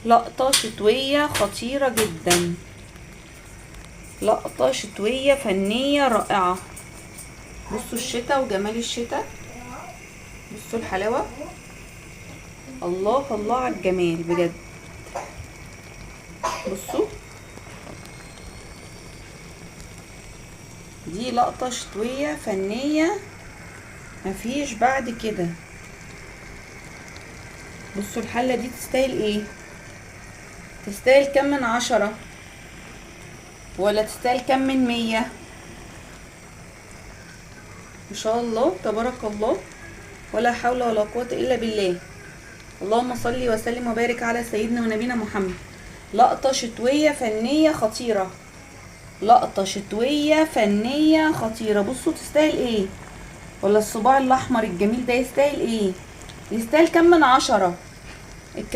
لقطة شتوية خطيرة جدا، لقطة شتوية فنية رائعة. بصوا الشتاء وجمال الشتاء، بصوا الحلاوة، الله الله على الجمال بجد. بصوا دي لقطة شتوية فنية مفيش بعد كده. بصوا الحلة دي تستاهل ايه؟ تستاهل كم من 10 ولا تستاهل كم من 100؟ ما شاء الله تبارك الله، ولا حول ولا قوة الا بالله. اللهم صل وسلم وبارك على سيدنا ونبينا محمد. لقطة شتوية فنية خطيرة، لقطة شتوية فنية خطيرة. بصوا تستاهل ايه؟ ولا الصباع الاحمر الجميل ده يستاهل ايه؟ يستاهل كم من 10؟ الكلام